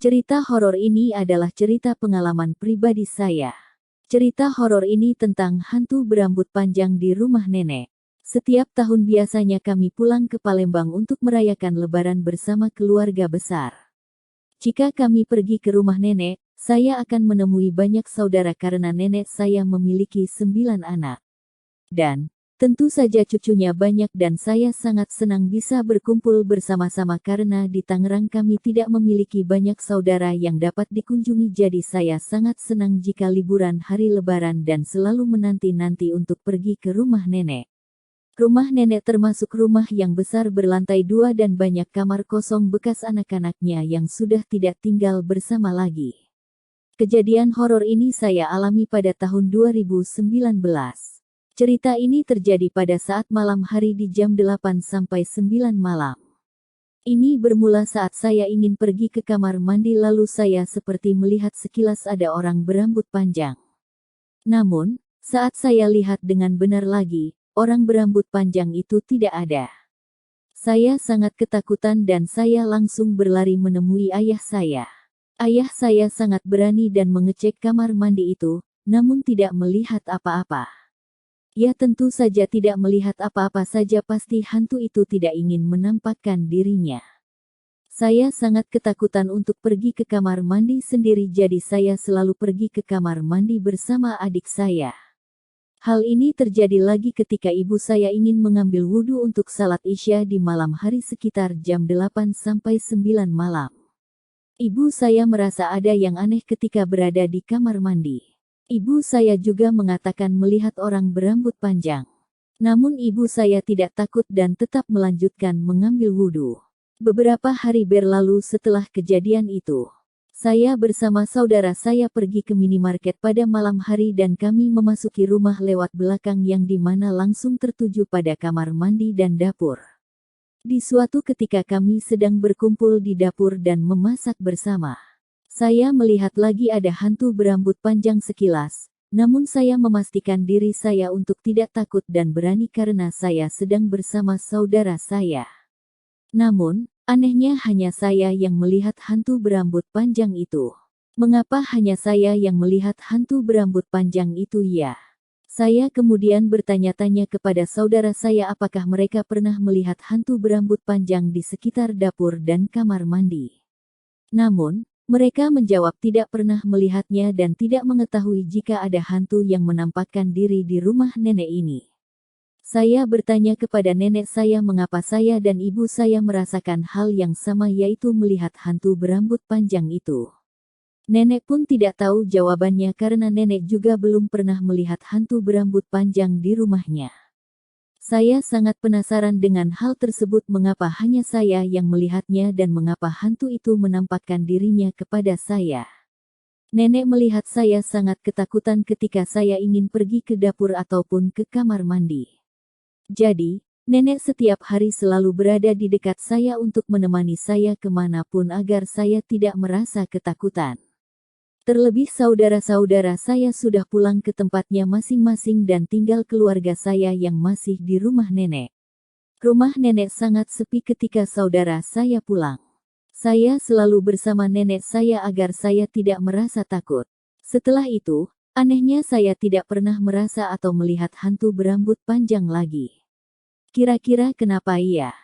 Cerita horor ini adalah cerita pengalaman pribadi saya. Cerita horor ini tentang hantu berambut panjang di rumah nenek. Setiap tahun biasanya kami pulang ke Palembang untuk merayakan Lebaran bersama keluarga besar. Jika kami pergi ke rumah nenek, saya akan menemui banyak saudara karena nenek saya memiliki 9 anak. Dan tentu saja cucunya banyak dan saya sangat senang bisa berkumpul bersama-sama karena di Tangerang kami tidak memiliki banyak saudara yang dapat dikunjungi, jadi saya sangat senang jika liburan hari Lebaran dan selalu menanti-nanti untuk pergi ke rumah nenek. Rumah nenek termasuk rumah yang besar berlantai 2 dan banyak kamar kosong bekas anak-anaknya yang sudah tidak tinggal bersama lagi. Kejadian horor ini saya alami pada tahun 2019. Cerita ini terjadi pada saat malam hari di jam 8 sampai 9 malam. Ini bermula saat saya ingin pergi ke kamar mandi lalu saya seperti melihat sekilas ada orang berambut panjang. Namun, saat saya lihat dengan benar lagi, orang berambut panjang itu tidak ada. Saya sangat ketakutan dan saya langsung berlari menemui ayah saya. Ayah saya sangat berani dan mengecek kamar mandi itu, namun tidak melihat apa-apa. Ya tentu saja tidak melihat apa-apa saja, pasti hantu itu tidak ingin menampakkan dirinya. Saya sangat ketakutan untuk pergi ke kamar mandi sendiri, jadi saya selalu pergi ke kamar mandi bersama adik saya. Hal ini terjadi lagi ketika ibu saya ingin mengambil wudhu untuk salat Isya di malam hari sekitar jam 8 sampai 9 malam. Ibu saya merasa ada yang aneh ketika berada di kamar mandi. Ibu saya juga mengatakan melihat orang berambut panjang. Namun ibu saya tidak takut dan tetap melanjutkan mengambil wudhu. Beberapa hari berlalu setelah kejadian itu. Saya bersama saudara saya pergi ke minimarket pada malam hari dan kami memasuki rumah lewat belakang yang dimana langsung tertuju pada kamar mandi dan dapur. Di suatu ketika kami sedang berkumpul di dapur dan memasak bersama. Saya melihat lagi ada hantu berambut panjang sekilas, namun saya memastikan diri saya untuk tidak takut dan berani karena saya sedang bersama saudara saya. Namun, anehnya hanya saya yang melihat hantu berambut panjang itu. Mengapa hanya saya yang melihat hantu berambut panjang itu ya? Saya kemudian bertanya-tanya kepada saudara saya apakah mereka pernah melihat hantu berambut panjang di sekitar dapur dan kamar mandi. Namun, mereka menjawab tidak pernah melihatnya dan tidak mengetahui jika ada hantu yang menampakkan diri di rumah nenek ini. Saya bertanya kepada nenek saya mengapa saya dan ibu saya merasakan hal yang sama, yaitu melihat hantu berambut panjang itu. Nenek pun tidak tahu jawabannya karena nenek juga belum pernah melihat hantu berambut panjang di rumahnya. Saya sangat penasaran dengan hal tersebut, mengapa hanya saya yang melihatnya dan mengapa hantu itu menampakkan dirinya kepada saya. Nenek melihat saya sangat ketakutan ketika saya ingin pergi ke dapur ataupun ke kamar mandi. Jadi, nenek setiap hari selalu berada di dekat saya untuk menemani saya kemanapun agar saya tidak merasa ketakutan. Terlebih saudara-saudara saya sudah pulang ke tempatnya masing-masing dan tinggal keluarga saya yang masih di rumah nenek. Rumah nenek sangat sepi ketika saudara saya pulang. Saya selalu bersama nenek saya agar saya tidak merasa takut. Setelah itu, anehnya saya tidak pernah merasa atau melihat hantu berambut panjang lagi. Kira-kira kenapa ya?